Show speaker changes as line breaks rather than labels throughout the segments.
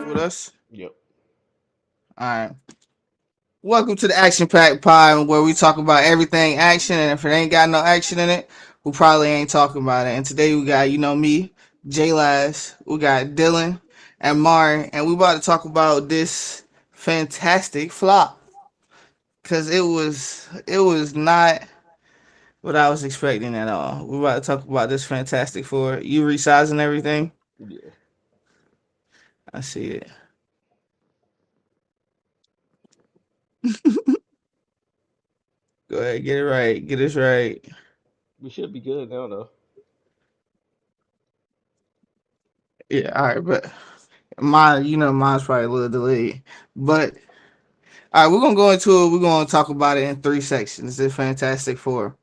With us.
Yep.
All right. Welcome to the Action Pack Pod, where we talk about everything action, and if it ain't got no action in it, we probably ain't talking about it. And today we got, me, J Laz, we got Dylan and Mar, and we about to talk about this fantastic flop because it was not what I was expecting at all. We about to talk about this Fantastic Four. You resizing everything?
Yeah.
I see it. Go ahead, get it right. Get this right.
We should be good now, though.
Yeah, all right, but mine's probably a little delayed. But all right, we're gonna go into it. We're gonna talk about it in three sections. The Fantastic Four.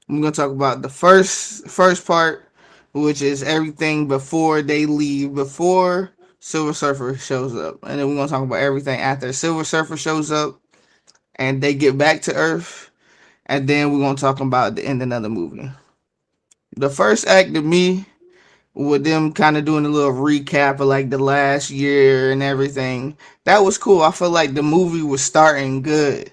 We're gonna talk about the first part, which is everything before they leave, before Silver Surfer shows up, and then we're gonna talk about everything after Silver Surfer shows up and they get back to Earth, and then we're gonna talk about the ending of the movie. The first act to me, with them kind of doing a little recap of like the last year and everything. That was cool. I feel like the movie was starting good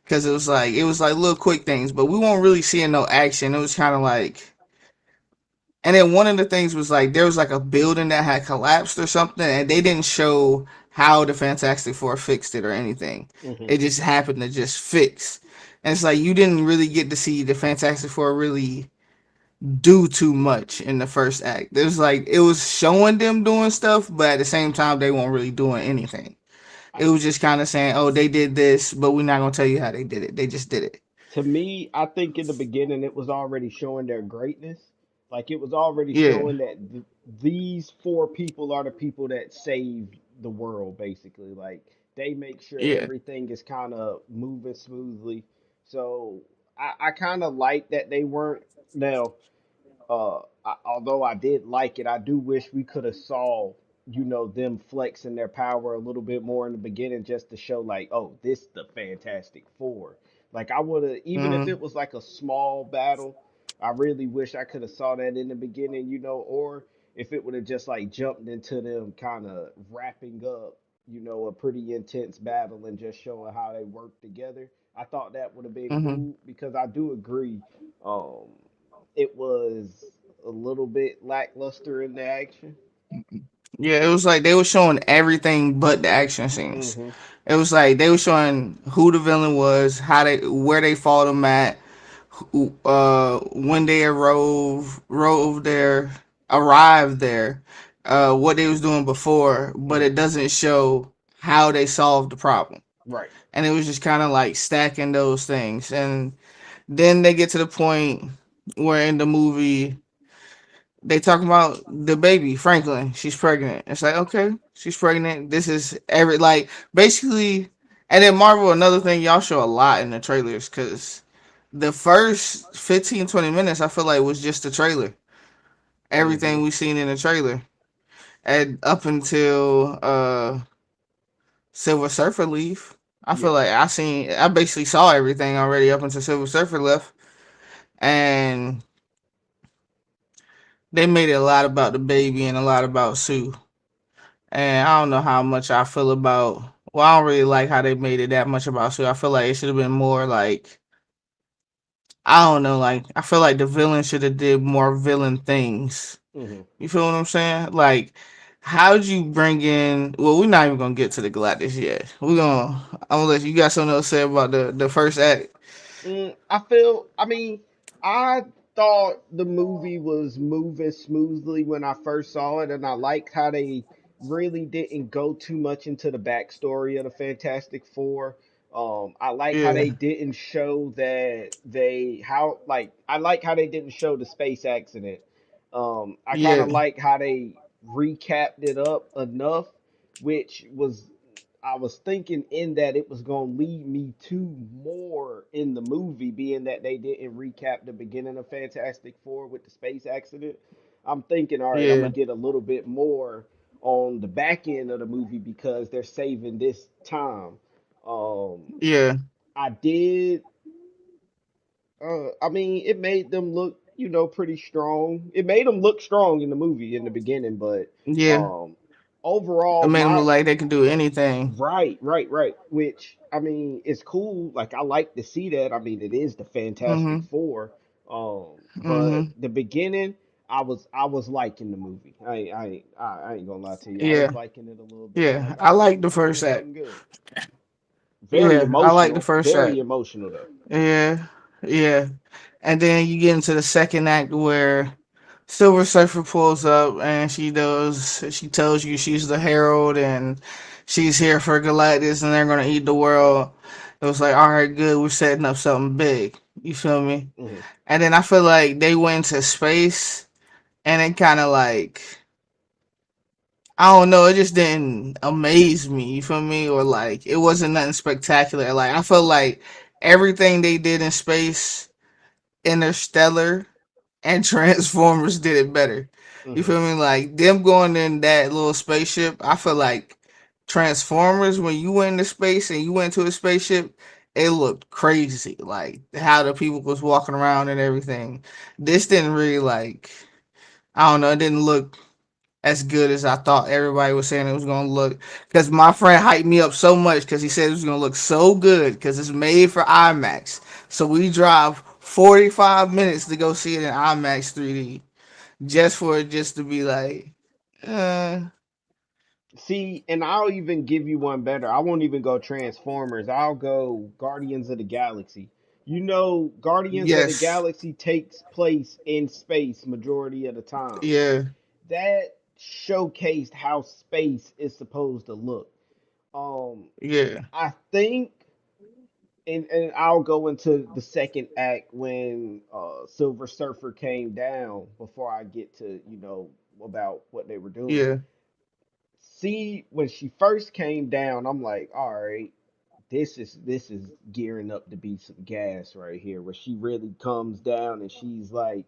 because it was like little quick things, but we weren't really seeing no action. It was kind of like, and then one of the things was like there was like a building that had collapsed or something, and they didn't show how the Fantastic Four fixed it or anything.
Hmm.
It just happened to just fix. And it's like you didn't really get to see the Fantastic Four really do too much in the first act. There's like it was showing them doing stuff, but at the same time they weren't really doing anything.
I,
It was just kind of saying, "Oh, they did this, but we're not gonna tell you how they did it. They just did it."
to me, I think in the beginning it was already showing their greatness. Like it was already
Yeah,
showing that these four people are the people that save the world, basically. Like they make sure
yeah.
everything is kind of moving smoothly. So I kind of like that they weren't now. Although I did like it, I do wish we could have saw, them flexing their power a little bit more in the beginning, just to show like, oh, this the Fantastic Four. Like I would have, even if
Mm-hmm.
it was like a small battle, I really wish I could have saw that in the beginning, or if it would have just like jumped into them kind of wrapping up, a pretty intense battle and just showing how they work together. I thought that would have been
Hmm.
cool because I do agree, um, it was a little bit lackluster in the action.
Yeah, it was like they were showing everything but the action scenes.
Hmm.
It was like they were showing who the villain was, how they, where they fought him at, when they arrived there, what they was doing before, but
Hmm.
it doesn't show how they solved the problem.
Right.
And it was just kind of like stacking those things, and then they get to the point where in the movie they talk about the baby Franklin. She's pregnant. It's like, okay, she's pregnant. This is every like basically, and then Marvel. Another thing y'all show a lot in the trailers because the first 15-20 minutes I feel like was just the trailer.
Hmm.
Everything we seen in the trailer, and up until Silver Surfer leave. I feel
Yeah.
like I basically saw everything already up until Silver Surfer left, and they made it a lot about the baby and a lot about Sue. And I don't know how much I feel about. Well, I don't really like how they made it that much about Sue. I feel like it should have been more like I don't know. Like I feel like the villain should have did more villain things.
Hmm.
You feel what I'm saying? Like, how'd you bring in? Well, we're not even gonna get to the Galactus yet. We're gonna. I'm gonna let you got something else to say about the first act.
I mean, I thought the movie was moving smoothly when I first saw it, and I liked how they really didn't go too much into the backstory of the Fantastic Four. I like how they
Yeah,
didn't show that I like how they didn't show the space accident. I kind
yeah,
of like how they recapped it up enough, which was I was thinking in that it was going to lead me to more in the movie, being that they didn't recap the beginning of Fantastic Four with the space accident. I'm thinking, all right, I'm
yeah,
gonna get a little bit more on the back end of the movie because they're saving this time. Um,
yeah,
I did. I mean, it made them look, pretty strong. It made them look strong in the movie in the beginning, but
yeah.
um,
It
overall,
made them
my
look like they can do anything.
right. Which I mean, it's cool. Like I like to see that. I mean, it is the Fantastic
Mhm,
Four. But
mhm.
the beginning, I was liking the movie. I ain't gonna lie to you. I was
Yeah,
liking it a little bit.
yeah.
Like
I like the
it
first
was
act.
looking good. Very
Yeah, I like the
emotional.
first
Very
act.
emotional though.
Yeah, yeah. And then you get into the second act where Silver Surfer pulls up and she tells you she's the Herald and she's here for Galactus and they're gonna eat the world. It was like, all right, good, we're setting up something big. You feel me?
Hmm.
And then I feel like they went into space and it kind of like I don't know, it just didn't amaze me. You feel me? Or like it wasn't nothing spectacular. Like I felt like everything they did in space, Interstellar, and Transformers did it better. You
Hmm.
feel me? Like them going in that little spaceship, I feel like Transformers when you went into space and you went to a spaceship, it looked crazy. Like how the people was walking around and everything. This didn't really like I don't know, it didn't look as good as I thought everybody was saying it was gonna look. Because my friend hyped me up so much because he said it was gonna look so good because it's made for IMAX. So we drive 45 minutes to go see it in IMAX 3D just for it just to be like, uh,
See, and I'll even give you one better. I won't even go Transformers. I'll go Guardians of the Galaxy. Guardians of the
yes,
Galaxy takes place in space majority of the time.
yeah,
That showcased how space is supposed to look. Um,
yeah,
I think, and I'll go into the second act when Silver Surfer came down before I get to about what they were doing.
yeah,
See, when she first came down, I'm like, all right, this is gearing up to be some gas right here, where she really comes down and she's like,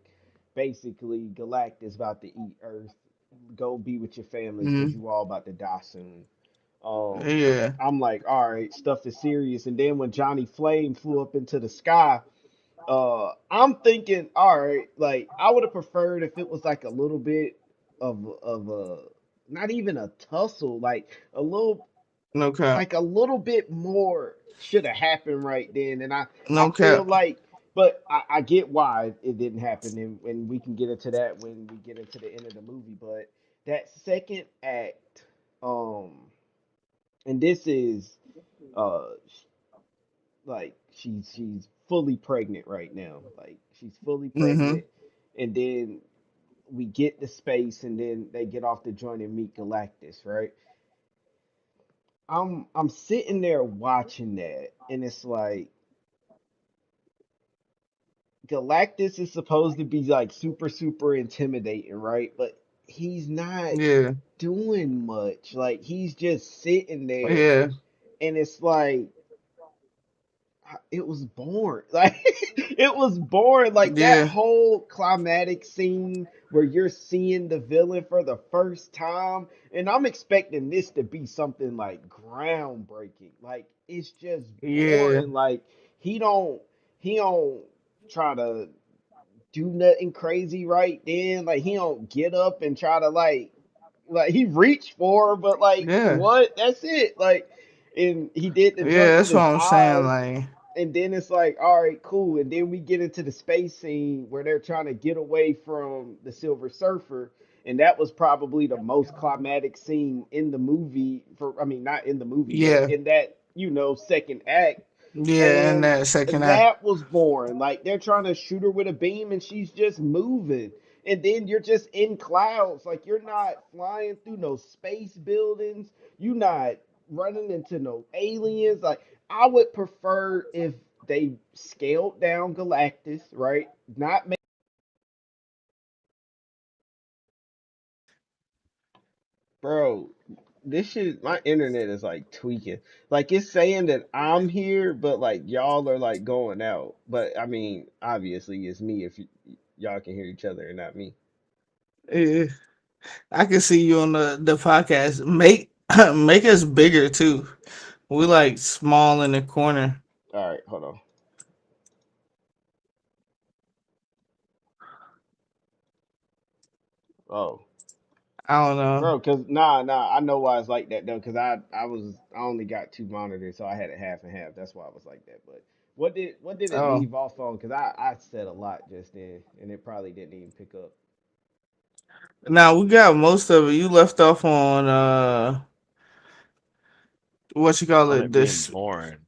basically, Galactus about to eat Earth. Go be with your families because
mm,
you all about to die soon. Um,
yeah,
I'm like, all right, stuff is serious. And then when Johnny Flame flew up into the sky, I'm thinking, all right, like I would have preferred if it was like a little bit of a not even a tussle,
No cap.
like a little bit more should have happened right then. And I
No
feel
cap.
like, but I get why it didn't happen, and we can get into that when we get into the end of the movie. But that second act, um, and this is uh like she's fully pregnant right now. Like she's fully
Mm-hmm.
pregnant, and then we get the space, and then they get off the joint and meet Galactus, right? I'm sitting there watching that, and it's like Galactus is supposed to be like super intimidating, right? But he's not
Yeah.
doing much. Like he's just sitting there,
Yeah.
and it's like it was boring. Like it was boring. Like that
Yeah.
whole climatic scene where you're seeing the villain for the first time, and I'm expecting this to be something like groundbreaking. Like it's just
Yeah.
boring. Like he don't he don't try to do nothing crazy right then. Like he don't get up and try to like he reached for her, but like
Yeah.
what? That's it. Like and he did the
Yeah.
joint with
That's what
his
I'm saying.
eyes,
Like,
and then it's like, all right, cool. And then we get into the space scene where they're trying to get away from the Silver Surfer. And that was probably the most climatic scene in the movie for I mean not in the movie, but
yeah.
in that, second act.
Yeah. And
And
that second act.
that was boring. Like they're trying to shoot her with a beam and she's just moving. And then you're just in clouds. Like you're not flying through no space buildings. You're not running into no aliens. Like I would prefer if they scaled down Galactus, right? Not make bro. This shit, my internet is like tweaking. Like it's saying that I'm here, but like y'all are like going out. But I mean, obviously it's me if y'all can hear each other and not me.
Yeah. I can see you on the podcast. Make make us bigger too. We like small in the corner.
All right, hold on. Oh,
I don't know.
bro, cause I know why it's like that though, cause I only got two monitors, so I had it half and half. That's why it was like that. But what did it
Oh.
leave off on? Cause I said a lot just then, and it probably didn't even pick up.
Now we got most of it. You left off on what you call
On
it?
it being
This
boring.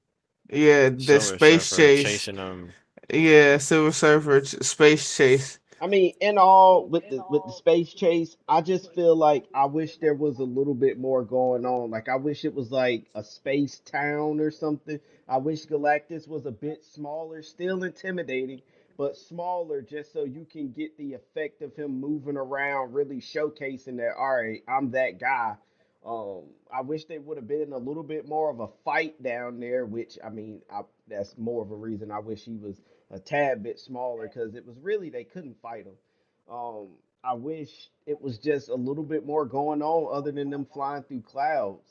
yeah, this
Silver
space
Surfer
chase.
chasing them.
Yeah, Silver Surfer space chase.
I mean, in all, with the space chase, I just feel like I wish there was a little bit more going on. Like I wish it was like a space town or something. I wish Galactus was a bit smaller, still intimidating, but smaller, just so you can get the effect of him moving around, really showcasing that. All right, I'm that guy. I wish there would have been a little bit more of a fight down there, which I mean, that's more of a reason I wish he was a tad bit smaller because it was really they couldn't fight him. Um, I wish it was just a little bit more going on other than them flying through clouds.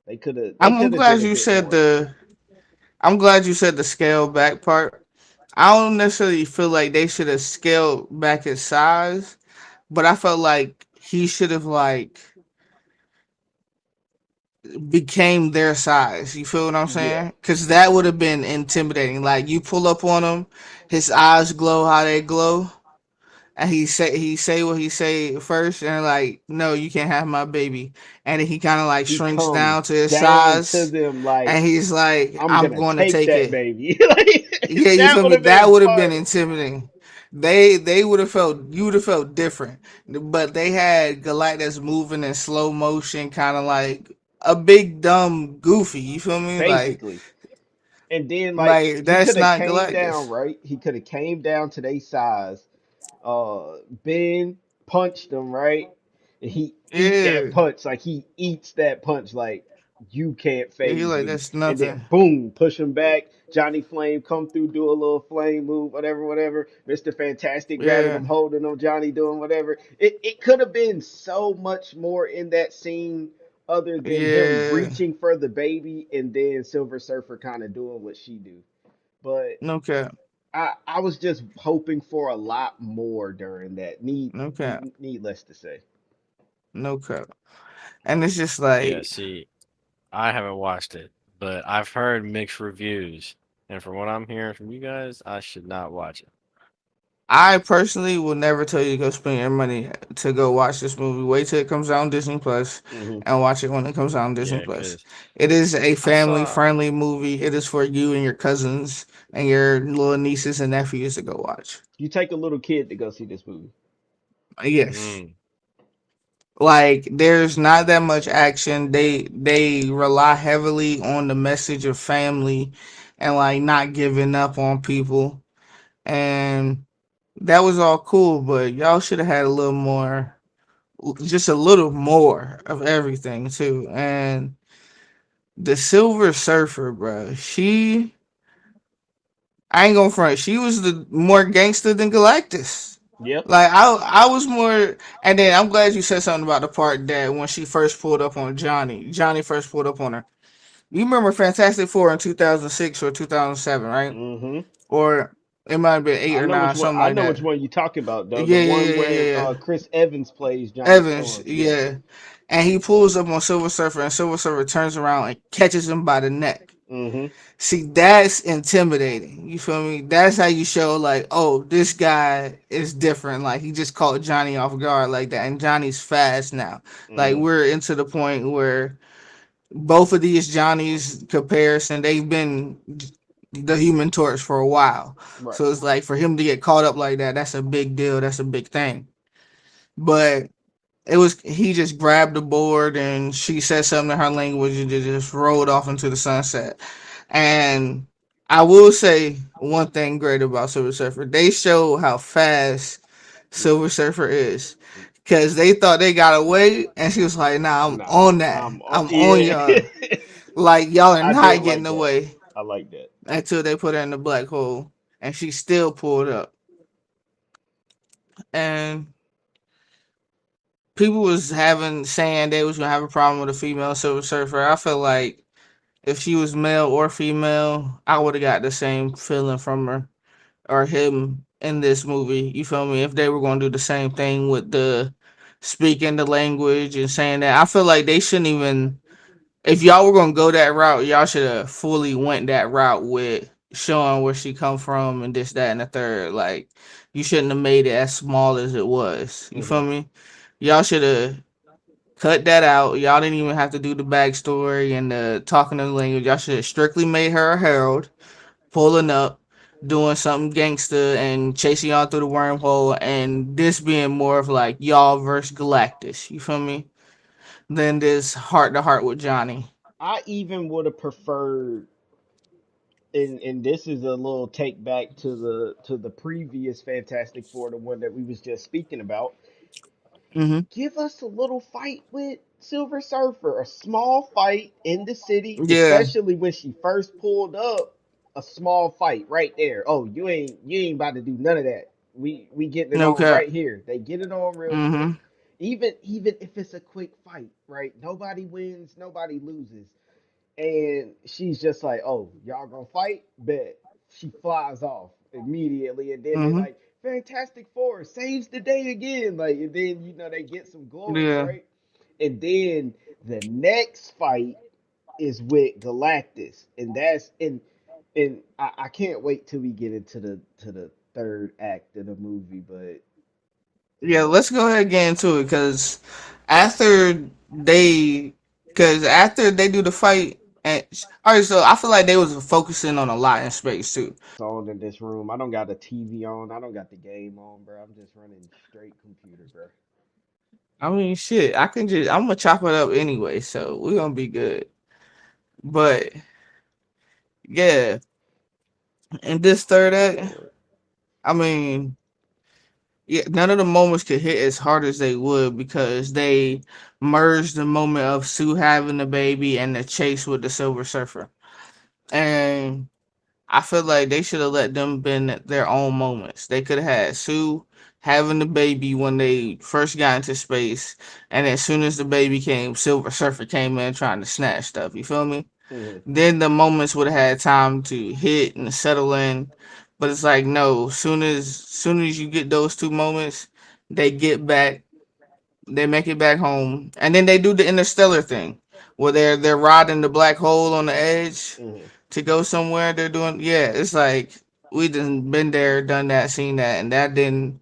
They
I'm
could have did
glad
a
you
bit
said
more.
the. I'm glad you said the scale back part. I don't necessarily feel like they should have scaled back his size, but I felt like he should have like became their size. You feel what I'm
Yeah,
saying? Because that would have been intimidating. Like you pull up on him, his eyes glow how they glow, and he say what he say first, and like, no, you can't have my baby, and then he kind of like
he
shrinks
comes
down to his
down to
size,
them like
and he's like,
I'm
I'm
gonna
going to
take
take
that
it.
baby. Like
Yeah, you
that
feel
would
me?
have
That
been
would have been
fun.
intimidating. They would have felt you would have felt different, but they had Galactus moving in slow motion, kind of like a big dumb goofy. You feel me?
Basically. And then like
Like
he
that's
could have
not
came down,
Galactus.
right? He could have came down to their size. Ben punched him, right? And he eat that
Yeah,
punch like he eats that punch like you can't
yeah, he
phase
like
me.
that's
And
nothing.
then boom, push him back. Johnny Flame come through, do a little flame move, whatever. Mr. Fantastic grabbing
Yeah,
him, holding him. Johnny doing whatever. It could have been so much more in that scene other than him
yeah.
reaching for the baby and then Silver Surfer kind of doing what she do. But
No cap.
I was just hoping for a lot more during that.
No cap.
Needless to say.
No cap. And it's just
Yeah,
like
see, I haven't watched it, but I've heard mixed reviews, and from what I'm hearing from you guys, I should not watch it.
I personally will never tell you to go spend your money to go watch this movie. Wait till it comes out on Disney Plus
Hmm.
and watch it when it comes out on Disney
Yeah,
Plus.
cause
It is a
I
family
saw.
friendly movie. It is for you and your cousins and your little nieces and nephews to go watch.
You take a little kid to go see this movie.
Yes.
Mm,
Like there's not that much action. They rely heavily on the message of family and like not giving up on people. And that was all cool, but y'all should have had a little more, just a little more of everything too. And the Silver Surfer, bro, I ain't gonna front, she was the more gangster than Galactus.
Yep.
Like I was more, and then I'm glad you said something about the part that when she first pulled up on Johnny first pulled up on her. You remember Fantastic Four in 2006 or 2007, right?
Hmm.
Or it might have been eight
I
or
know
nine,
which one.
something
I
like
know
that.
which one you're talking about, though. The
Yeah, yeah,
one
yeah, yeah,
where
yeah.
Chris Evans plays Johnny
Evans,
Storm. Yeah.
yeah. And he pulls up on Silver Surfer, and Silver Surfer turns around and catches him by the neck.
Hmm.
See, that's intimidating. You feel me? That's how you show, like, oh, this guy is different. Like, he just caught Johnny off guard like that. And Johnny's fast now. Like,
Hmm.
we're into the point where both of these Johnny's comparison, they've been the Human Torch for a while.
Right.
So it's like for him to get caught up like that, that's a big deal. That's a big thing. But it was he just grabbed the board and she said something in her language and just rolled off into the sunset. And I will say one thing great about Silver Surfer. They show how fast Silver Surfer is. Cause they thought they got away and she was like, nah, I'm
Nah.
on that. I'm on
Yeah.
y'all. Like y'all are
I did
not getting
like that.
away
I like that.
until they put her in the black hole. And she still pulled up. And people was having saying they was gonna have a problem with a female Silver Surfer. I feel like if she was male or female, I would have got the same feeling from her or him in this movie. You feel me? If they were gonna do the same thing with the speaking the language and saying that, I feel like they shouldn't even. If y'all were gonna go that route, y'all should have fully went that route with showing where she come from and this, that, and the third. Like you shouldn't have made it as small as it was. You
Hmm.
feel me? Y'all should have cut that out. Y'all didn't even have to do the backstory and the talking in the language. Y'all should have strictly made her a herald, pulling up, doing something gangster and chasing y'all through the wormhole, and this being more of like y'all versus Galactus. You feel me? Than this heart to heart with Johnny.
I even would have preferred, and this is a little take back to the previous Fantastic Four, the one that we was just speaking about.
Mm-hmm.
Give us a little fight with Silver Surfer, a small fight in the city,
Yeah.
especially when she first pulled up. A small fight right there. Oh, you ain't about to do none of that. We getting it
No
on
cap.
right here. They get it on real quick.
Mm-hmm.
Even if it's a quick fight, right? Nobody wins, nobody loses. And she's just like, "Oh, y'all gonna fight?" Bet. She flies off immediately, and then they're
Mm-hmm.
like, "Fantastic Four saves the day again!" Like, and then they get some glory,
Yeah.
right? And then the next fight is with Galactus, and I can't wait till we get into the third act of the movie, but
Yeah, let's go ahead and get into it after they after they do the fight and all right, so I feel like they was focusing on a lot in space too.
on in this room. I don't got the TV on. I don't got the game on, bro. I'm just running straight computer, bro.
I mean, shit, I'm gonna chop it up anyway, so we're gonna be good. But yeah, in this third
Oh
act,
Lord.
I mean, yeah, none of the moments could hit as hard as they would because they merged the moment of Sue having the baby and the chase with the Silver Surfer. And I feel like they should have let them been their own moments. They could have had Sue having the baby when they first got into space, and as soon as the baby came, Silver Surfer came in trying to snatch stuff. You feel me?
Mhm.
Then the moments would have had time to hit and settle in. But it's like no, soon as you get those two moments, they get back, they make it back home, and then they do the interstellar thing where they're riding the black hole on the edge
Mhm.
to go somewhere. They're doing yeah. It's like we done been there, done that, seen that, and that didn't.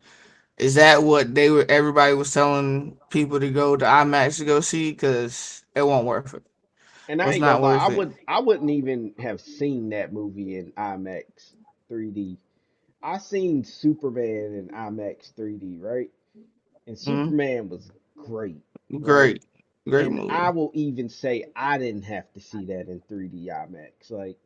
Is that what they were? Everybody was telling people to go to IMAX to go see because it won't worth it.
And I
It's
ain't
not
gonna lie,
worth it.
I wouldn't even have seen that movie in IMAX 3D. I seen Superman in IMAX 3D, right? And
Mm,
Superman was great, right?
great, great
And I
movie.
will even say I didn't have to see that in 3D IMAX. Like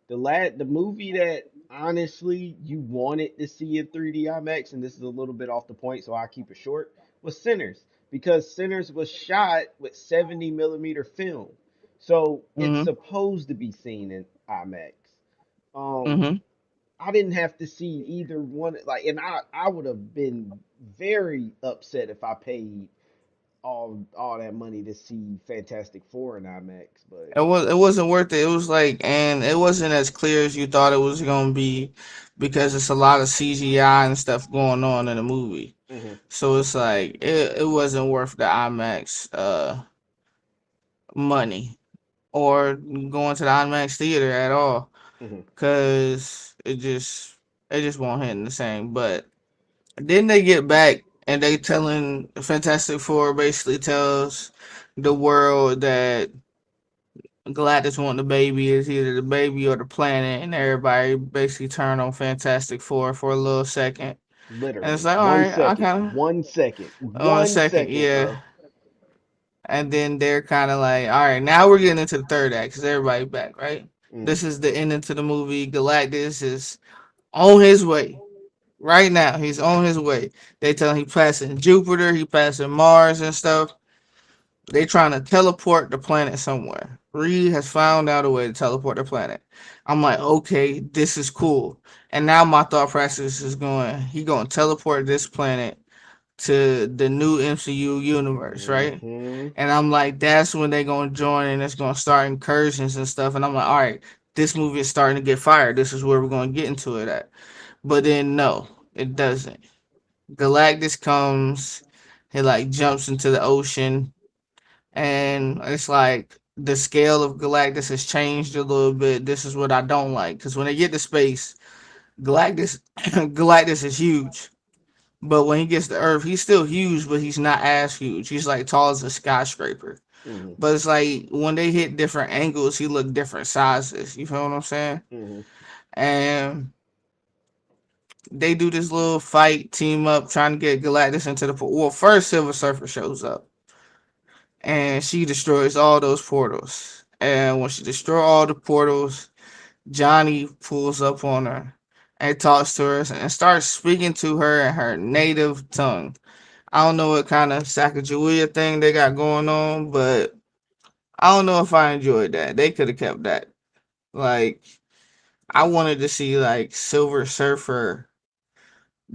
the movie that honestly you wanted to see in 3D IMAX, and this is a little bit off the point, so I'll keep it short, was Sinners. Because Sinners was shot with 70 millimeter film. So it's
Mm-hmm.
supposed to be seen in IMAX. Um
Mm-hmm.
I didn't have to see either one, like, and I would have been very upset if I paid all that money to see Fantastic Four in IMAX, but
It wasn't worth it. It was like, and it wasn't as clear as you thought it was gonna be because it's a lot of CGI and stuff going on in the movie.
hmm
So it's like it wasn't worth the IMAX money or going to the IMAX theater at all
hmm
because it just won't hit the same. But then they get back and they telling Fantastic Four basically tells the world that Galactus want the baby is either the baby or the planet, and everybody basically turn on Fantastic Four for a little second, and it's
literally
like, all
one
right, I
second,
kind
one second,
of on a
one
second,
second,
yeah,
bro.
and then they're kind of like, all right, now we're getting into the third act because everybody back, right?
hmm
This is the ending to the movie. Galactus is on his way right now. He's on his way. They tell him he passing Jupiter, he passing Mars and stuff. They trying to teleport the planet somewhere. Reed has found out a way to teleport the planet. I'm like, okay, this is cool. And now my thought process is going, he going to teleport this planet to the new MCU universe, right?
hmm
And I'm like, that's when they going to join and it's going to start incursions and stuff. And I'm like, all right, this movie is starting to get fired. This is where we're going to get into it at. But then no, it doesn't. Galactus comes, he like jumps into the ocean, and it's like the scale of Galactus has changed a little bit. This is what I don't like because when they get to space, Galactus Galactus is huge, but when he gets to Earth, he's still huge, but he's not as huge. He's like tall as a skyscraper.
hmm
But it's like when they hit different angles, he look different sizes. You feel what I'm saying?
hmm
And they do this little fight team up trying to get Galactus into the well. First, Silver Surfer shows up and she destroys all those portals. And when she destroys all the portals, Johnny pulls up on her and talks to her and starts speaking to her in her native tongue. I don't know what kind of Sacagawea thing they got going on, but I don't know if I enjoyed that. They could have kept that. Like, I wanted to see like Silver Surfer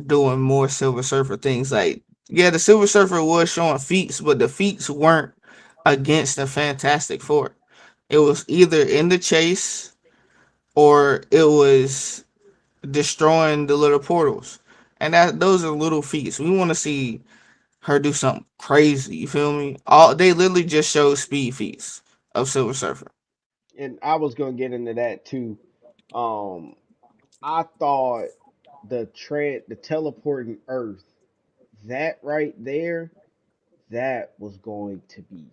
doing more Silver Surfer things. Like, yeah, the Silver Surfer was showing feats, but the feats weren't against the Fantastic Four. It was either in the chase or it was destroying the little portals. And that those are little feats. We want to see her do something crazy. You feel me? All they literally just show speed feats of Silver Surfer.
And I was gonna get into that too. Um, I thought the teleporting Earth, that right there, that was going to be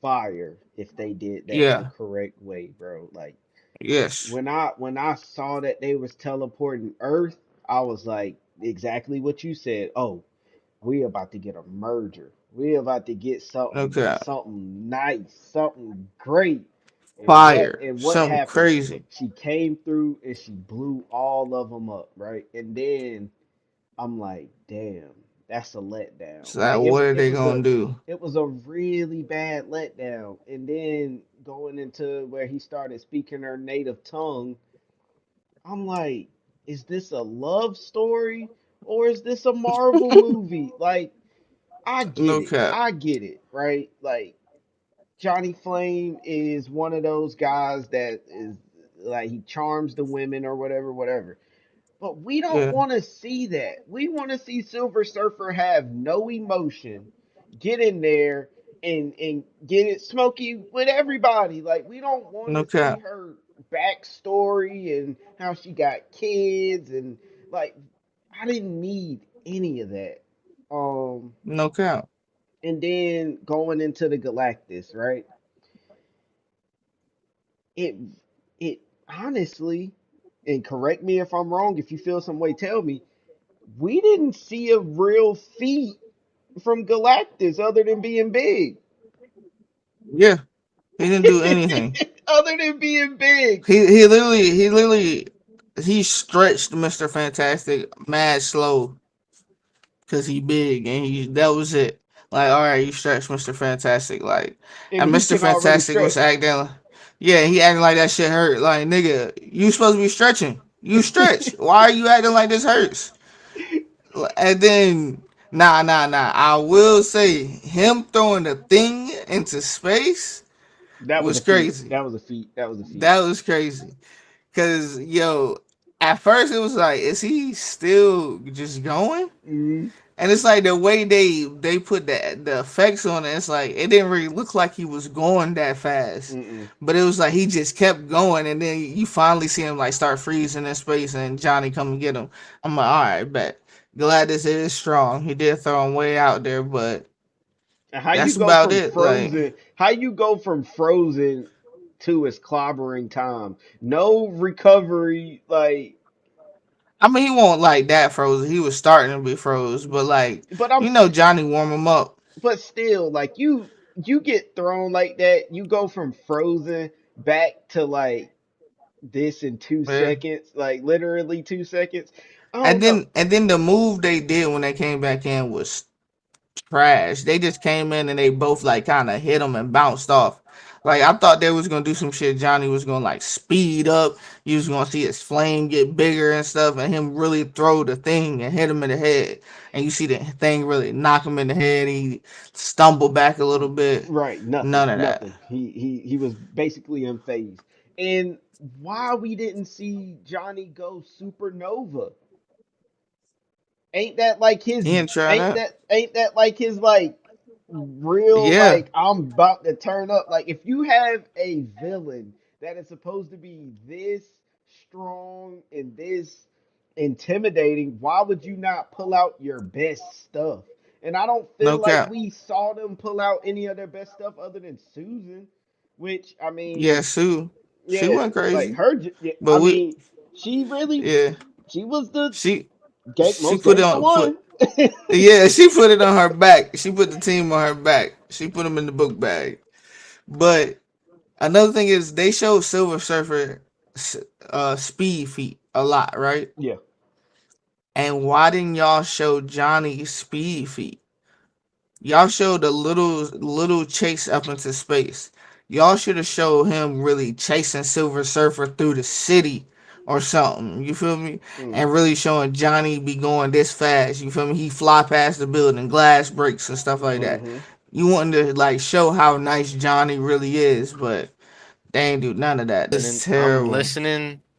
fire if they did that the
Yeah.
correct way, bro. Like
Yes.
when I saw that they was teleporting Earth, I was like exactly what you said. Oh, we about to get a merger. We about to get
Okay.
something nice, something great.
Fire.
And what
Something
happened?
crazy.
She came through and she blew all of them up, right? And then I'm like, damn, that's a letdown.
So like,
Like
what are they gonna do?
it was a really bad letdown. And then going into where he started speaking her native tongue, I'm like, is this a love story or is this a Marvel movie? Like,
No cap.
I get it, right? Like, Johnny Flame is one of those guys that is like he charms the women or whatever, whatever. But we don't
Yeah,
want to see that. We want to see Silver Surfer have no emotion, get in there and get it smoky with everybody. Like we don't want
no
to see
cap,
her backstory and how she got kids and like I didn't need any of that. Um,
no cap.
and then going into the Galactus, right? It it honestly, and correct me if I'm wrong. If you feel some way, tell me we didn't see a real feat from Galactus other than being big.
Yeah, he didn't do anything.
Other than being big.
He stretched Mister Fantastic mad slow because he big and he that was it. Like, all right, you stretch Mister Fantastic, like,
And
and
he
Mister
can already
Fantastic was
stretch.
acting, yeah, he acting like that shit hurt. Like, nigga, you supposed to be stretching. You stretch. Why are you acting like this hurts? And then, nah. I will say, him throwing the thing into space
That was
was
a feat.
crazy.
That was a feat. That was a feat.
That was crazy. Cause yo, at first it was like, is he still just going?
Mm,
And it's like the way they put the effects on it. It's like it didn't really look like he was going that fast,
mm-mm.
but it was like he just kept going, and then you finally see him like start freezing in space, and Johnny come and get him. I'm like, all right, bet. Glad this is strong. He did throw him way out there, but
And how you
that's
go
about
from
it. Like,
Frozen? How you go from Frozen to his clobbering time? No recovery. Like,
I mean, he won't like that froze. He was starting to be froze, but like,
but I'm.
Johnny warm him up.
But still, like you get thrown like that. You go from Frozen back to like this in two
Yeah.
seconds, like literally 2 seconds. I don't know.
And then the move they did when they came back in was trash. They just came in and they both like kind of hit him and bounced off. Like I thought they was gonna do some shit. Johnny was gonna like speed up. You was gonna see his flame get bigger and stuff, and him really throw the thing and hit him in the head. And you see the thing really knock him in the head. He stumbled back a little bit.
Right, nothing,
None of that.
nothing. He was basically unfazed. And why we didn't see Johnny go supernova? Ain't that like
He
his
ain't trying that.
ain't that like his like real
Yeah,
like I'm about to turn up? Like if you have a villain that is supposed to be this strong and this intimidating, why would you not pull out your best stuff? And I don't
no
feel like
cap.
we saw them pull out any of their best stuff other than Susan, which I
Yeah,
mean,
Sue. She
yeah,
went
like
crazy,
her.
but
I
we,
mean, she really,
yeah,
she was the
she she
most
put it
gangster
on
one.
yeah, she put it on her back. She put the team on her back. She put them in the book bag. But another thing is they show Silver Surfer speed feet a lot, right?
Yeah.
And why didn't y'all show Johnny's speed feet? Y'all showed a little chase up into space. Y'all should have showed him really chasing Silver Surfer through the city or something. You feel me?
Mm.
And really showing Johnny be going this fast. You feel me? He fly past the building, glass breaks and stuff like that.
Hmm.
You wanted to like show how nice Johnny really is, but they ain't do none of that.
And
It's
then
terrible.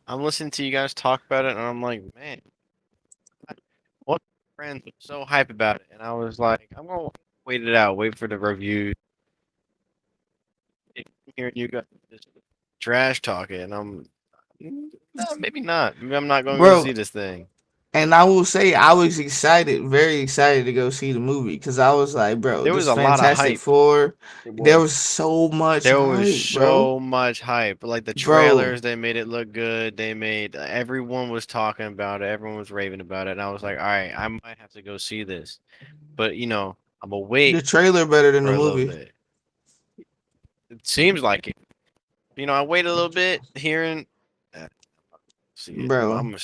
I'm listening to you guys talk about it, and I'm like, man, what friends were so hype about it, and I was like, I'm gonna wait it out, wait for the review. Hearing you guys just trash talking, and no, maybe not. Maybe I'm not going to go see
Bro,
this thing.
and I will say I was excited, very excited to go see the movie because I was like, bro,
There
this
was a lot of
Fantastic
hype.
Four.
It
There
was.
was so much
There was
hype, bro.
so much hype. Like the
Bro,
trailers, they made it look good. They made everyone was talking about it. Everyone was raving about it, and I was like, all right, I might have to go see this. But I'm gonna
the
wait
trailer better than the
for a little
movie,
bit. It seems like it. I wait a little bit, hearing. Uh, See it.
bro.
I'm gonna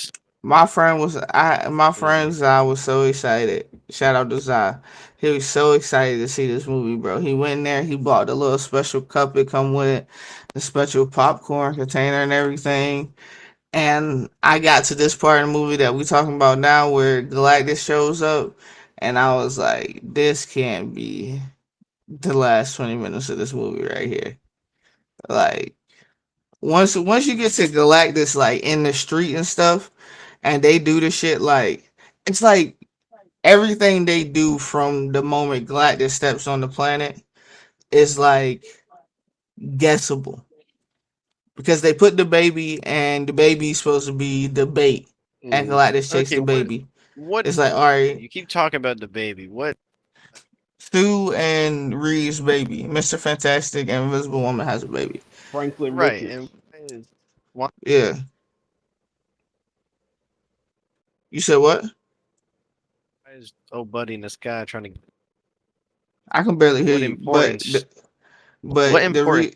My
mm,
friends I was so excited. Shout out to Zai. He was so excited to see this movie, bro. He went in there, he bought the little special cup it come with, the special popcorn container and everything. And I got to this part of the movie that we talking about now where Galactus shows up and I was like, this can't be the last 20 minutes of this movie right here. Like once you get to Galactus like in the street and stuff, and they do the shit like it's like everything they do from the moment Galactus steps on the planet is like guessable because they put the baby and the baby's supposed to be the bait, and
Mm-hmm.
Galactus takes
Okay,
the baby.
what
It's
is the
like all
baby?
right,
You keep talking about the baby. What?
Stu and Reeve's baby, Mr. Fantastic and Invisible Woman has a baby.
Franklin
Right, and
Richards.
why
Yeah, you said what?
is old buddy in the sky trying to?
I can barely hear
What
you, but
importance? What
but
importance?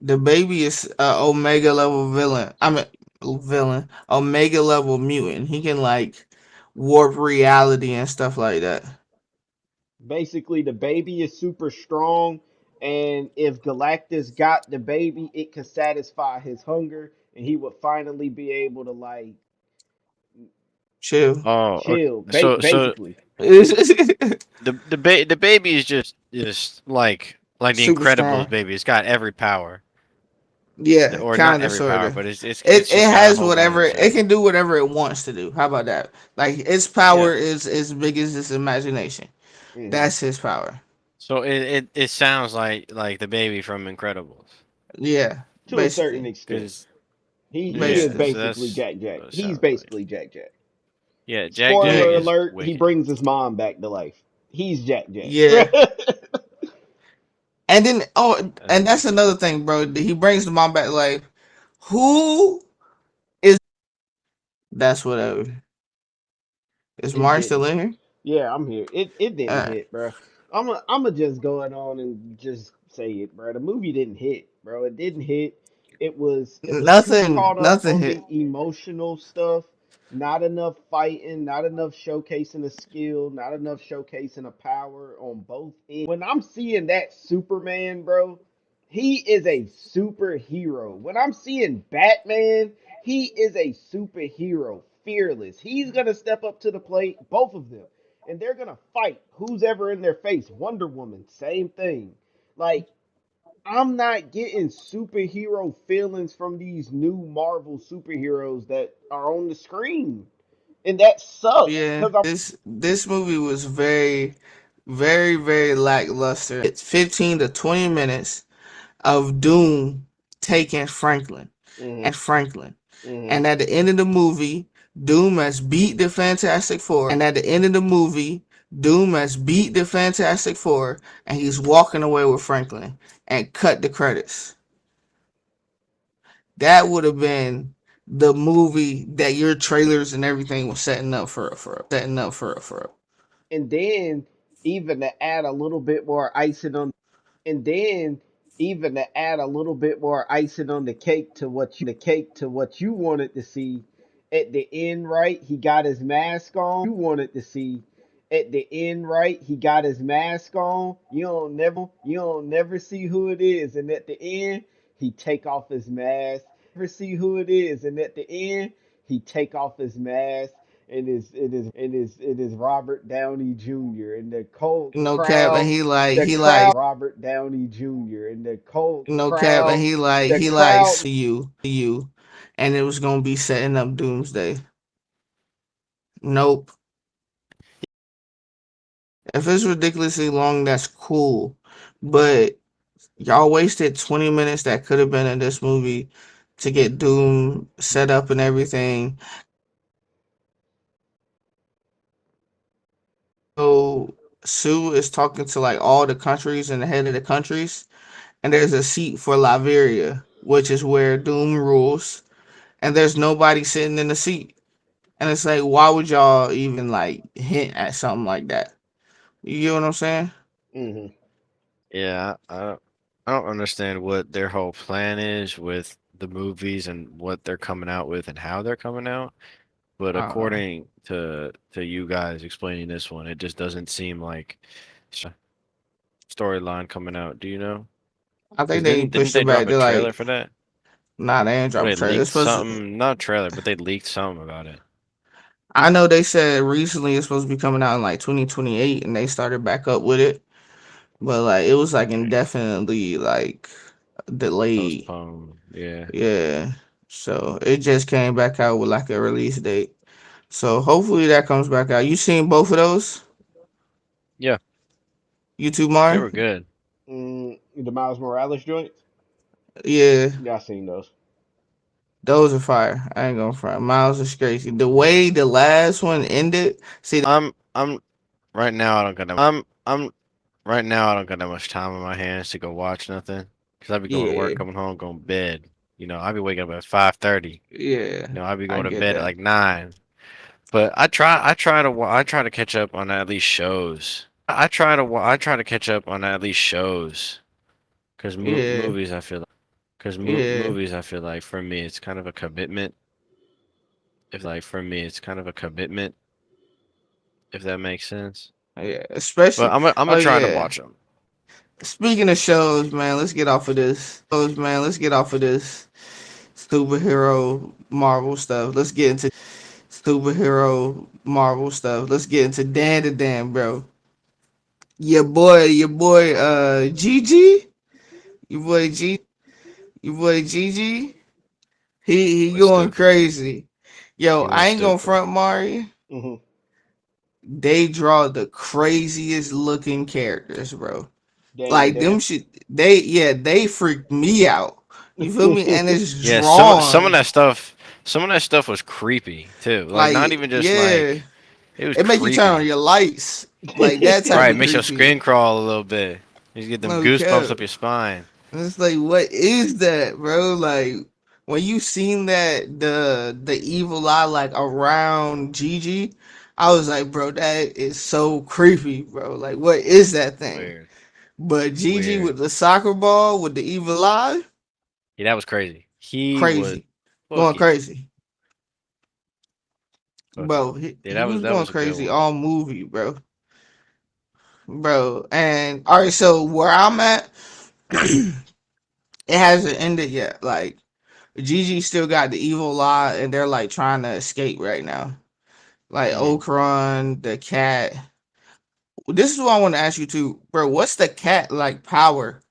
the baby is a Omega level villain. I mean villain, Omega level mutant. He can like warp reality and stuff like that.
Basically, the baby is super strong, and if Galactus got the baby, it could satisfy his hunger, and he would finally be able to like
Chill.
Oh, okay.
chill.
So
Basically,
the baby is just like the
Super
Incredibles
strong.
baby. It's got every power,
Yeah,
or not
kind of,
every
sort
power,
of.
but it's
It
just got a
has
whole bunch
whatever
of
it
shit.
can do, whatever it wants to do. How about that? Like its
Yeah.
power is as big as its imagination.
hmm
That's his power.
So it sounds like the baby from Incredibles.
Yeah,
to a certain
basically,
extent,
Cause
he is
yeah,
basically.
so
basically
that's
Jack Jack.
what it
He's
sounds like.
basically Jack Jack.
Yeah, Jack Jack
Spoiler
Yeah,
is
alert: he
wicked.
brings his mom back to life. He's Jack Jack.
yeah. And then
That's
and that's
wicked.
another thing, bro. He brings the mom back. Like who is? That's whatever. Is
It
Martin still
didn't.
in here?
Yeah, I'm here. It didn't
Uh,
hit, bro. I'm just going on and just say it, bro. The movie didn't hit, bro. It didn't hit. It was too caught up
nothing
on
hit.
the emotional stuff. Not enough fighting, not enough showcasing a skill, not enough showcasing a power on both ends. When I'm seeing that Superman, bro, he is a superhero. When I'm seeing Batman, he is a superhero, fearless. He's gonna step up to the plate, both of them, and they're gonna fight who's ever in their face. Wonder Woman, same thing. Like, I'm not getting superhero feelings from these new Marvel superheroes that are on the screen, and that sucks
Yeah,
because I'm.
this movie was very lackluster. It's 15 to 20 minutes of Doom taking
hmm
Franklin.
hmm
And at the end of the movie, Doom has beat the Fantastic Four. And at the end of the movie, Doom has beat the Fantastic Four, and he's walking away with Franklin and cut the credits. That would have been the movie that your trailers and everything was setting up for.
And then even to add a little bit more icing on and then even to add a little bit more icing on the cake to what you wanted to see at the end, right? He got his mask on. You wanted to see at the end, right? He got his mask on. You don't never see who it is, and at the end, he take off his mask. Never see who it is, and at the end, he take off his mask, and it is Robert Downey Jr. and the cold
No cap, and
crowd the
he
crowd
like
Robert Downey Jr. and the cold
no cap, and
crowd the
he like
crowd
see you, and it was gonna be setting up Doomsday. Nope. If it's ridiculously long, that's cool, but y'all wasted 20 minutes that could have been in this movie to get Doom set up and everything. So Sue is talking to like all the countries and the head of the countries, and there's a seat for Liberia, which is where Doom rules, and there's nobody sitting in the seat. And it's like, why would y'all even like hint at something like that? You get what I'm saying?
hmm
Yeah, I don't understand what their whole plan is with the movies and what they're coming out with and how they're coming out. But
I don't know.
according to you guys explaining this one, it just doesn't seem like storyline coming out. Do you know?
I
Because
think they
didn't
pushed it
they drop
back.
a
They're
trailer
like,
for that?
nah, they ain't
Or
drop a
they
trailer. It's
leaked
supposed to.
something, not a trailer, but they leaked something about it.
I know they said recently it's supposed to be coming out in like 2028, and they started back up with it. but like it was like indefinitely like delayed.
Postponed. Yeah.
Yeah. So it just came back out with like a release date. So hopefully that comes back out. You seen both of those?
Yeah.
You too,
They
Mar?
were good.
The Miles Morales joints.
Yeah.
Yeah, I seen those.
Those are fire. I ain't gonna front. Miles is crazy. The
Yeah.
way the last one ended, see,
I'm right now. I don't got that. I'm right now. I don't got that much time on my hands to go watch nothing. Cause I be going to work,
yeah,
coming home, going to bed. I be waking up at 5:30.
yeah,
I be
I
going to
get
bed at
that.
like 9. But I try to catch up on at least shows. I try to catch up on at least shows. Cause
Yeah,
movies, I feel
yeah,
movies, I feel like for me, it's kind of a commitment. If that makes sense.
yeah.
But
Especially,
I'm
oh
gonna try to
yeah.
watch them.
Speaking of shows, man, let's get off of this superhero Marvel stuff. Let's get into superhero Marvel stuff. Let's get into Dan to Dan, bro. Gigi, your boy Gigi. He
Went
going
stupid.
crazy. Yo,
He
I
went
ain't gonna
stupid.
front Mari.
Hmm.
They draw the craziest looking characters, bro.
Dan to
Like
Dan.
them shit. They freaked me out. You feel me? And it's
Yeah,
drawn
some of that stuff was creepy too. Like not
like
even just
yeah.
like it was
It make you turn on
creepy.
your lights, like that type
Right,
of
makes your skin
creepy.
crawl a little bit. You get them
No
goosebumps
cap.
up your spine.
And it's like, what is that, bro? Like when you seen that the evil eye like around Gigi, I was like, bro, that is so creepy, bro. Like, what is that thing?
Weird,
But Gigi
weird.
with the soccer ball with the evil eye,
Yeah, that was crazy. He was
crazy, going
bookie,
crazy,
bookie.
bro. He,
Yeah,
he was
that
going
was a good
crazy
one.
all movie, bro. And all right, so where I'm at, it hasn't ended yet. Like Gigi still got the evil eye, and they're like trying to escape right now. Like
Hmm.
Okron, the cat. This is what I want to ask you too, bro. What's the cat like power?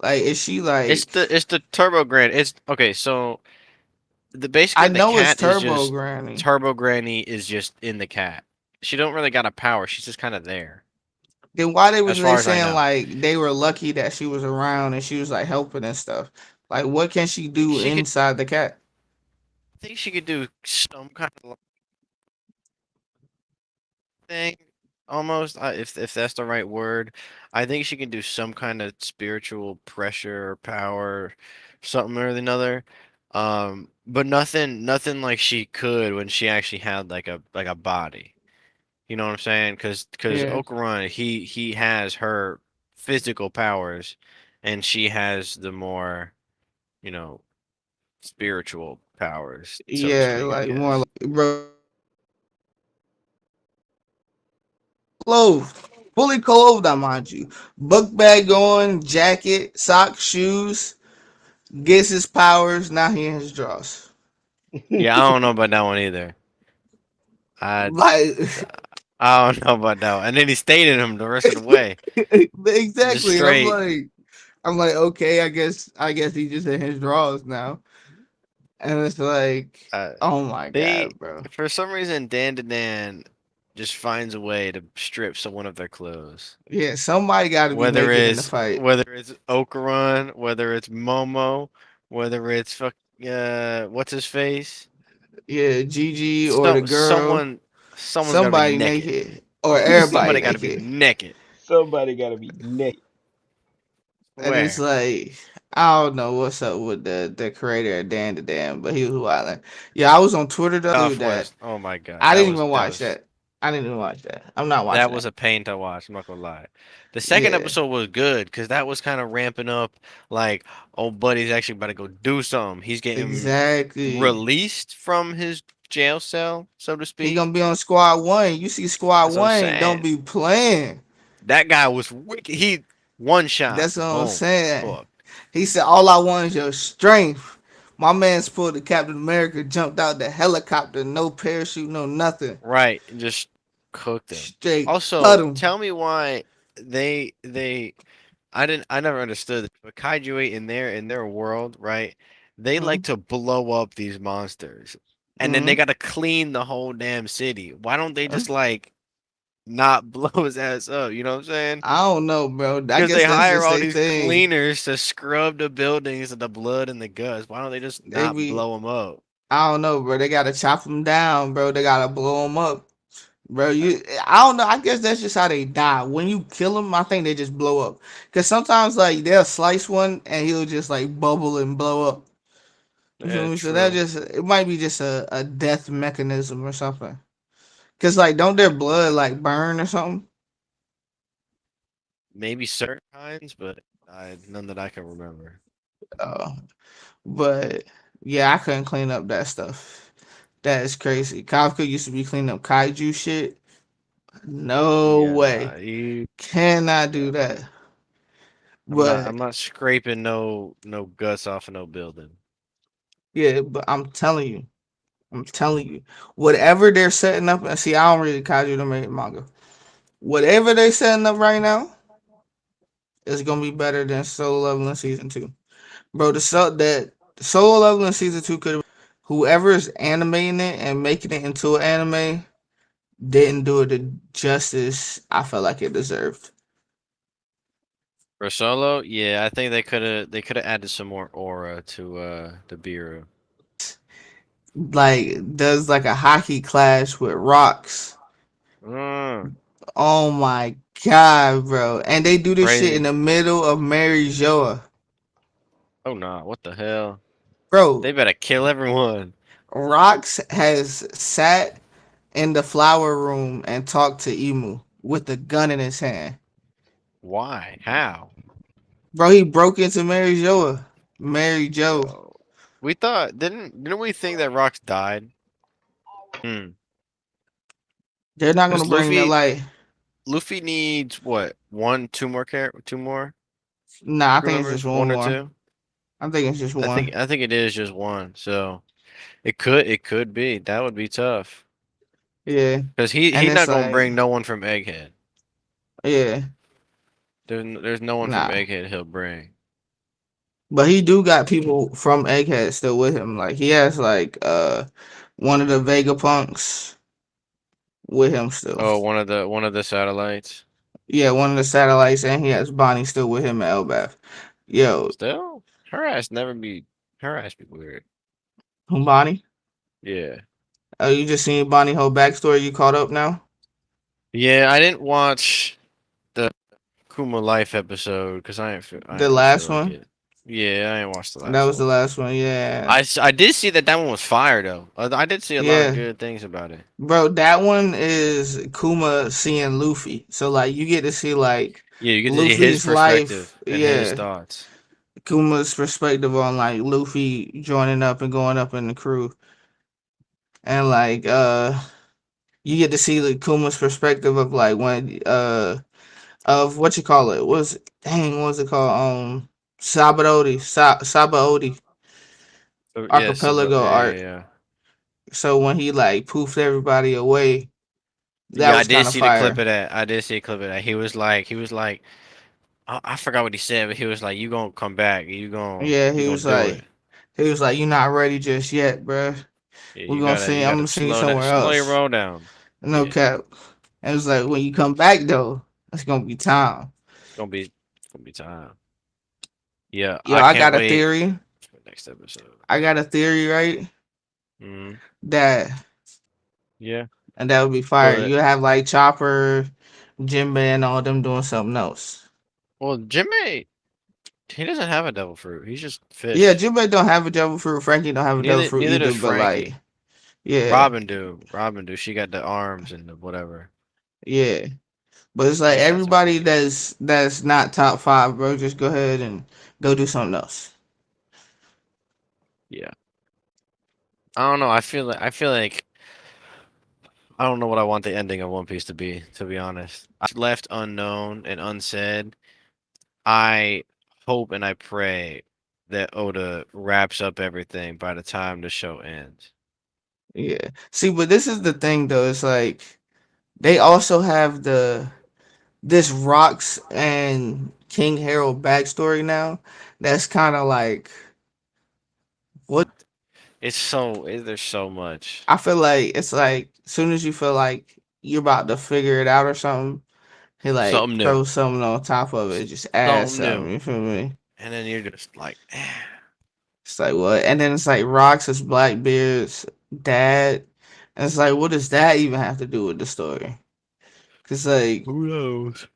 Like, is she like?
It's the Turbo Grand. It's okay. So basically
I
the
know it's
cat is
Turbo
just
Granny.
Turbo Granny is just in the cat. She don't really got a power. She's just kind of there,
Then why
as
they
far as I
saying
know.
like they were lucky that she was around and she was like helping and stuff? Like, what can she do
She could.
inside the cat?
I think she could do some kind of thing, almost. If that's the right word, I think she can do some kind of spiritual pressure or power, something or another. But nothing like she could when she actually had like a body. You know what I'm saying? Because
Yeah,
Okarun, he has her physical powers, and she has the more, you know, spiritual powers, so to
yeah,
speak, I
like more
guess.
like bro, clothed, fully clothed. I mind you, book bag on, jacket, socks, shoes. Gets his powers. Now he in his drawers.
Yeah, I don't know about that one either. I
Like
I don't know about that one. And then he stayed in him the rest of the way, just
exactly. And
straight.
I'm like, okay, I guess he's just in his drawers now. And it's like,
Uh,
oh my
they
god, bro.
for some reason Dan to Dan just finds a way to strip someone of their clothes.
Yeah, somebody got to be naked in the fight.
Whether it's Okarun, whether it's Momo, whether it's what's his face?
Yeah, Gigi or the girl,
Someone's got to be
somebody
naked.
naked or everybody
Somebody got to be
naked.
naked.
Somebody gotta be naked.
And it's
Where?
like, I don't know what's up with the creator of Dan to Dan, but he was wilding. Yeah, I was on Twitter the other
Off
that
West. Oh my god,
I didn't even watch that. I didn't even watch that. I'm not
that
watching
was
that.
a pain to watch. I'm not gonna lie. The second
Yeah,
episode was good because that was kind of ramping up. Like, oh, buddy's actually about to go do something. He's getting
exactly.
released from his jail cell, so to
He
speak.
gonna be on squad one. You see squad
That's what I'm
one, don't
saying.
be playing.
That guy was wicked. He one shot,
That's what I'm
boom,
saying.
cooked.
He said, all I want is your strength. My man's pulled the Captain America, jumped out the helicopter, no parachute, no nothing.
Right, and just cooked him.
Straight cut
Also,
him.
tell me why. they I never understood this, but kaiju 8 in their world, right? They like
Mm-hmm.
to blow up these monsters. And then they
Mm-hmm.
gotta clean the whole damn city. Why don't they just like not blow his ass up? You know what I'm saying?
I don't know, bro. I
Because
guess
they
that's
hire
just
all
their
these
thing.
cleaners to scrub the buildings and the blood and the guts. Why don't they just
They
not
be,
blow them up?
I don't know, bro. They gotta chop them down, bro. They gotta blow them up, bro. I don't know. I guess that's just how they die. When you kill them, I think they just blow up. Cause sometimes like they'll slice one and he'll just like bubble and blow up. You feel
Yeah,
me? So that
true.
just it might be just a death mechanism or something. Cause like don't their
I,
blood like burn or something?
maybe certain kinds, but none that I can remember.
Uh, but yeah, I couldn't clean up that stuff. That is crazy. Kafka used to be cleaning up kaiju shit. No
Yeah,
way.
nah, you.
Cannot do
Yeah,
that. But
I'm not scraping no guts off of no building.
yeah, but I'm telling you, whatever they're setting up, and see, I don't really kaiju to make manga. Whatever they setting up right now is gonna be better than Solo Leveling season two, bro. The Solo Leveling season two could have whoever is animating it and making it into an anime didn't do it the justice I felt like it deserved.
For solo, yeah, I think they could have added some more aura to the Biru.
Like does like a hockey clash with rocks.
Mm,
Oh my god, bro! And they do this shit in
crazy.
the middle of Mary Joa,
Oh nah, what the hell?
bro.
They better kill everyone.
Rocks has sat in the flower room and talked to Emu with a gun in his hand.
Why? How?
Bro, he broke into Mary Joa. Mary Joe.
Yo, we thought didn't we think that Rocks died? Hmm.
They're not gonna
Because
bring the like.
Luffy needs what? One, two more
Nah, I
crew
think it's just
members,
one
one or
more.
two.
I think it's just one.
I think it is just one. So it could be that would be tough.
Yeah,
Because
and
he
it's
not gonna
like,
bring no one from Egghead.
yeah,
There's no one from
nah.
Egghead he'll bring.
But he do got people from Egghead still with him. Like he has like one of the Vegapunks with him still.
Oh, one of the satellites.
Yeah, one of the satellites, and he has Bonnie still with him at Elbath. Yo,
Still, her ass never be her ass be weird.
who Bonnie?
Yeah.
Oh, you just seen Bonnie whole backstory? You caught up now?
Yeah, I didn't watch the Kuma Life episode because I
The
didn't really feel
last
like
one?
it. Yeah, I didn't watch the
That
last
was the
one.
last one. Yeah,
I did see that that one was fire though. I did see a lot of
yeah,
good things about it.
bro. That one is Kuma seeing Luffy. So like, you get to see like
Yeah, you get to see his
Luffy's life.
perspective and his
Yeah,
thoughts.
Kuma's perspective on like Luffy joining up and going up in the crew, and like you get to see like Kuma's perspective of like when of what you call it was dang what's it called Sabaody
So, yeah,
archipelago
yeah,
arc.
yeah.
So when he like poofed everybody away, that
Yeah, I
was
did
kind of
see the clip
fire.
of that. I did see a clip of that. He was like, I forgot what he said, but he was like, "You gonna come back?
Yeah,
You gonna do it?
he was like, you're not ready just yet, bruh.
Yeah,
We're gonna see.
you
I'm
gotta
gonna see you somewhere
slow your
else.
roll down.
No
Yeah,
cap. And it was like when you come back though, it's gonna be time.
it's gonna be time. Yeah,
Yo,
I
I
can't
got a
wait
theory.
for the next episode.
I got a theory, right?
Hmm.
That
Yeah,
and that would be
go
fire.
ahead.
You have like Chopper, Jinbei, and all them doing something else.
Well, Jimmy, he doesn't have a devil fruit. He's just
Yeah,
fish.
Jinbei don't have a devil fruit. Frankie don't have a devil fruit
Neither
either.
does
But like,
Frankie.
yeah,
Robin do. Robin do. She got the arms and the whatever.
yeah. But it's like
Yeah, shout out to
everybody
Frankie.
that's not top five, bro. Just go ahead and go do something else.
Yeah. I don't know. I feel like I don't know what I want the ending of One Piece to be honest. Left unknown and unsaid. I hope and I pray that Oda wraps up everything by the time the show ends.
Yeah. See, but this is the thing though. It's like they also have this Rocks and King Harold backstory now. That's kind of like what
There's so much.
I feel like. It's like as soon as you feel like you're about to figure it out or something, he like
Something new.
throws something on top of it, just adds
Something
something.
new.
You feel me?
And then you're just like,
It's like what? And then it's like Rocks is Blackbeard's dad, and it's like what does that even have to do with the story? Cause like
who knows?